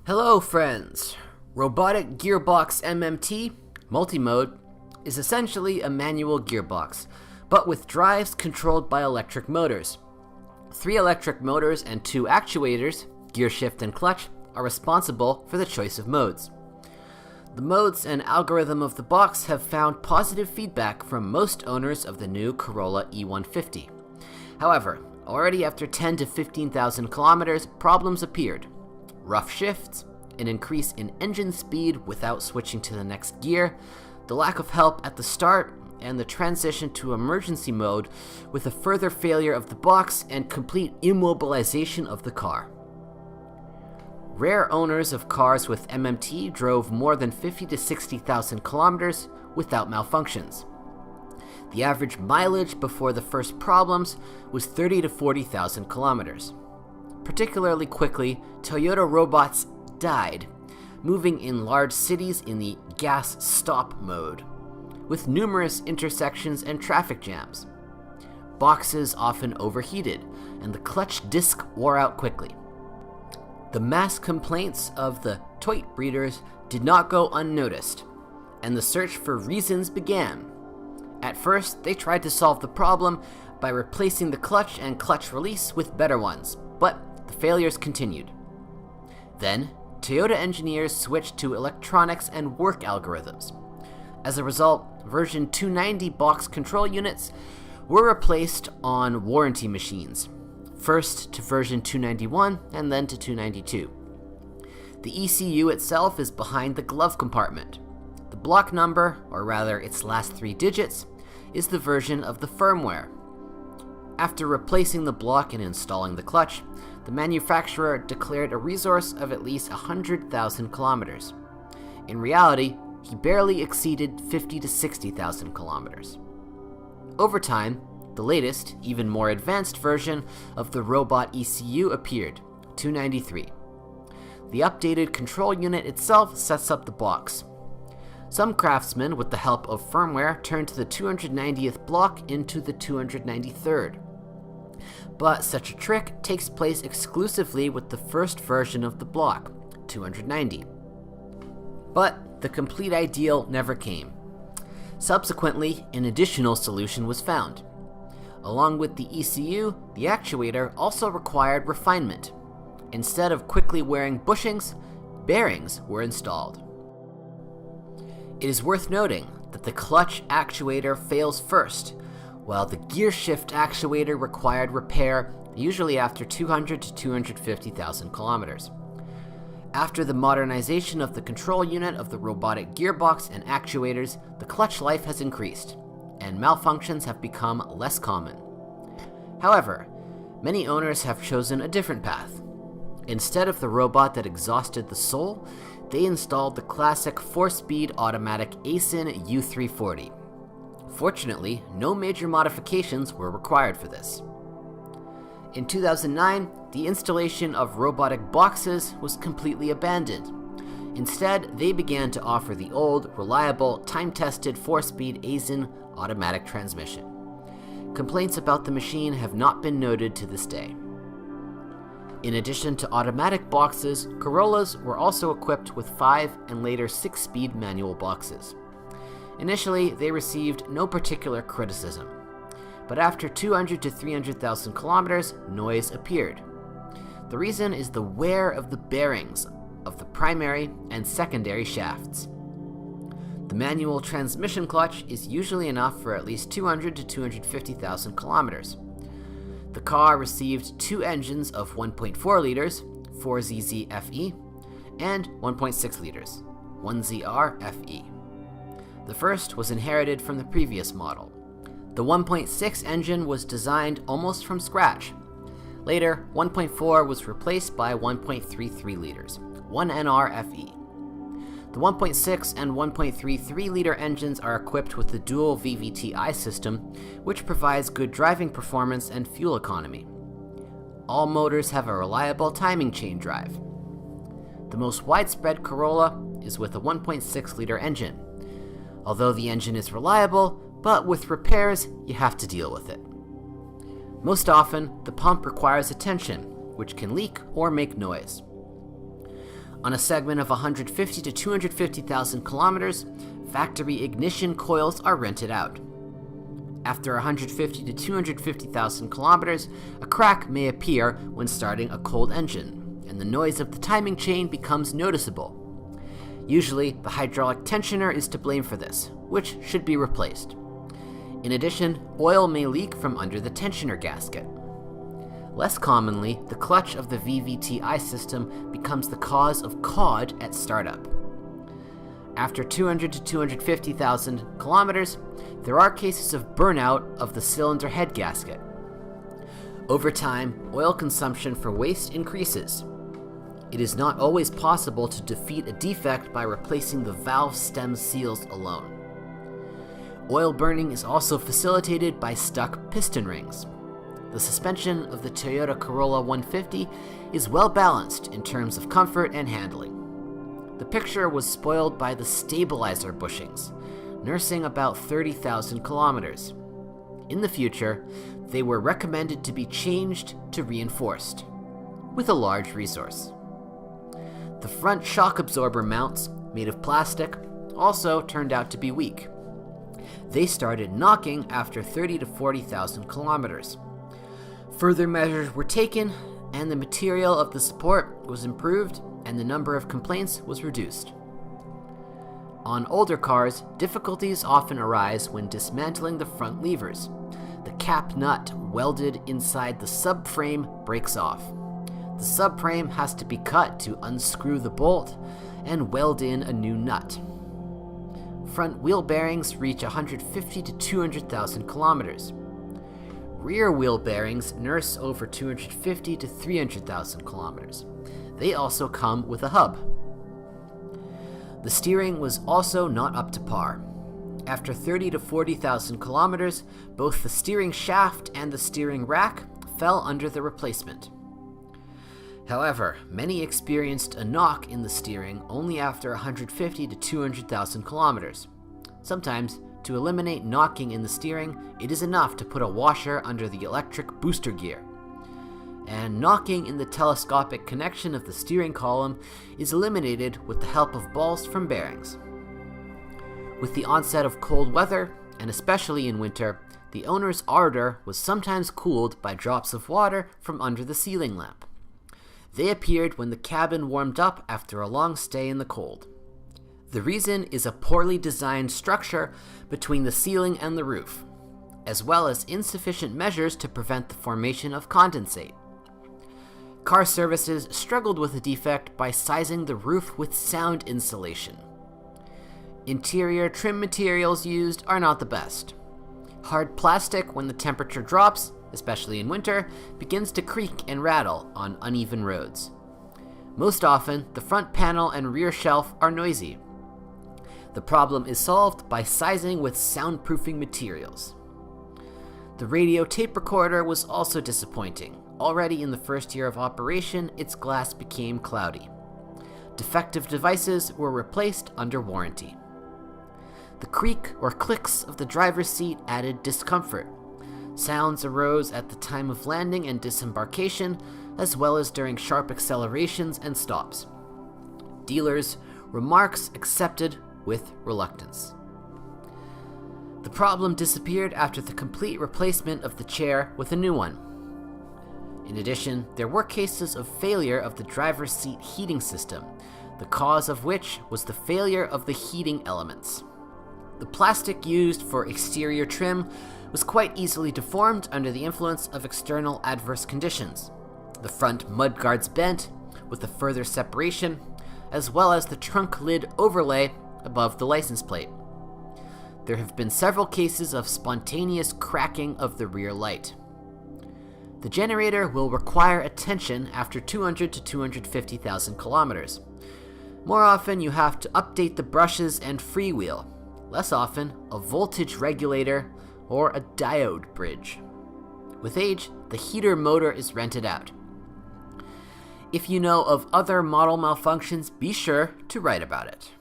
Hello friends! Robotic Gearbox MMT multi-mode is essentially a manual gearbox, but with drives controlled by electric motors. 3 electric motors and 2 actuators, gear shift and clutch, are responsible for the choice of modes. The modes and algorithm of the box have found positive feedback from most owners of the new Corolla E150. However, already after 10 to 15,000 kilometers, problems appeared. Rough shifts, an increase in engine speed without switching to the next gear, the lack of help at the start, and the transition to emergency mode with a further failure of the box and complete immobilization of the car. Rare owners of cars with MMT drove more than 50 to 60,000 kilometers without malfunctions. The average mileage before the first problems was 30 to 40,000 kilometers. Particularly quickly, Toyota robots died, moving in large cities in the gas stop mode, with numerous intersections and traffic jams. Boxes often overheated, and the clutch disc wore out quickly. The mass complaints of the Toyota breeders did not go unnoticed, and the search for reasons began. At first, they tried to solve the problem by replacing the clutch and clutch release with better ones, but the failures continued. Then, Toyota engineers switched to electronics and work algorithms. As a result, version 290 box control units were replaced on warranty machines, first to version 291 and then to 292. The ECU itself is behind the glove compartment. The block number, or rather its last 3 digits, is the version of the firmware. After replacing the block and installing the clutch, the manufacturer declared a resource of at least 100,000 kilometers. In reality, he barely exceeded 50 to 60,000 kilometers. Over time, the latest, even more advanced version of the robot ECU appeared, 293. The updated control unit itself sets up the box. Some craftsmen, with the help of firmware, turned the 290th block into the 293rd. But such a trick takes place exclusively with the first version of the block, 290. But the complete ideal never came. Subsequently, an additional solution was found. Along with the ECU, the actuator also required refinement. Instead of quickly wearing bushings, bearings were installed. It is worth noting that the clutch actuator fails first, while the gear shift actuator required repair usually after 200 to 250,000 kilometers. After the modernization of the control unit of the robotic gearbox and actuators, the clutch life has increased, and malfunctions have become less common. However, many owners have chosen a different path. Instead of the robot that exhausted the soul, they installed the classic 4-speed automatic ASIN U340. Fortunately, no major modifications were required for this. In 2009, the installation of robotic boxes was completely abandoned. Instead, they began to offer the old, reliable, time-tested 4-speed ASIN automatic transmission. Complaints about the machine have not been noted to this day. In addition to automatic boxes, Corollas were also equipped with 5 and later 6-speed manual boxes. Initially, they received no particular criticism, but after 200 to 300,000 kilometers, noise appeared. The reason is the wear of the bearings of the primary and secondary shafts. The manual transmission clutch is usually enough for at least 200 to 250,000 kilometers. The car received 2 engines of 1.4 liters, 4ZZ FE, and 1.6 liters, 1ZR FE. The first was inherited from the previous model. The 1.6 engine was designed almost from scratch. Later, 1.4 was replaced by 1.33 liters, 1NR FE. The 1.6 and 1.33 liter engines are equipped with the dual VVT-I system, which provides good driving performance and fuel economy. All motors have a reliable timing chain drive. The most widespread Corolla is with a 1.6 liter engine. Although the engine is reliable, but with repairs, you have to deal with it. Most often, the pump requires attention, which can leak or make noise. On a segment of 150 to 250,000 kilometers, factory ignition coils are rented out. After 150 to 250,000 kilometers, a crack may appear when starting a cold engine, and the noise of the timing chain becomes noticeable. Usually, the hydraulic tensioner is to blame for this, which should be replaced. In addition, oil may leak from under the tensioner gasket. Less commonly, the clutch of the VVTi system becomes the cause of COD at startup. After 200 to 250,000 kilometers, there are cases of burnout of the cylinder head gasket. Over time, oil consumption for waste increases. It is not always possible to defeat a defect by replacing the valve stem seals alone. Oil burning is also facilitated by stuck piston rings. The suspension of the Toyota Corolla E150 is well balanced in terms of comfort and handling. The picture was spoiled by the stabilizer bushings, nursing about 30,000 kilometers. In the future, they were recommended to be changed to reinforced, with a large resource. The front shock absorber mounts, made of plastic, also turned out to be weak. They started knocking after 30 to 40,000 kilometers. Further measures were taken, and the material of the support was improved, and the number of complaints was reduced. On older cars, difficulties often arise when dismantling the front levers. The cap nut welded inside the subframe breaks off. The subframe has to be cut to unscrew the bolt and weld in a new nut. Front wheel bearings reach 150 to 200,000 kilometers. Rear wheel bearings nurse over 250 to 300,000 kilometers. They also come with a hub. The steering was also not up to par. After 30 to 40,000 kilometers, both the steering shaft and the steering rack fell under the replacement. However, many experienced a knock in the steering only after 150 to 200,000 kilometers. Sometimes, to eliminate knocking in the steering, it is enough to put a washer under the electric booster gear. And knocking in the telescopic connection of the steering column is eliminated with the help of balls from bearings. With the onset of cold weather, and especially in winter, the owner's ardor was sometimes cooled by drops of water from under the ceiling lamp. They appeared when the cabin warmed up after a long stay in the cold. The reason is a poorly designed structure between the ceiling and the roof, as well as insufficient measures to prevent the formation of condensate. Car services struggled with the defect by sizing the roof with sound insulation. Interior trim materials used are not the best. Hard plastic, when the temperature drops, especially in winter, begins to creak and rattle on uneven roads. Most often, the front panel and rear shelf are noisy. The problem is solved by sizing with soundproofing materials. The radio tape recorder was also disappointing. Already in the first year of operation, its glass became cloudy. Defective devices were replaced under warranty. The creak or clicks of the driver's seat added discomfort. Sounds arose at the time of landing and disembarkation, as well as during sharp accelerations and stops. Dealers' remarks accepted with reluctance. The problem disappeared after the complete replacement of the chair with a new one. In addition, there were cases of failure of the driver's seat heating system, the cause of which was the failure of the heating elements. The plastic used for exterior trim was quite easily deformed under the influence of external adverse conditions. The front mudguards bent, with a further separation, as well as the trunk lid overlay above the license plate. There have been several cases of spontaneous cracking of the rear light. The generator will require attention after 200 to 250,000 kilometers. More often, you have to update the brushes and freewheel. Less often, a voltage regulator or a diode bridge. With age, the heater motor is rented out. If you know of other model malfunctions, be sure to write about it.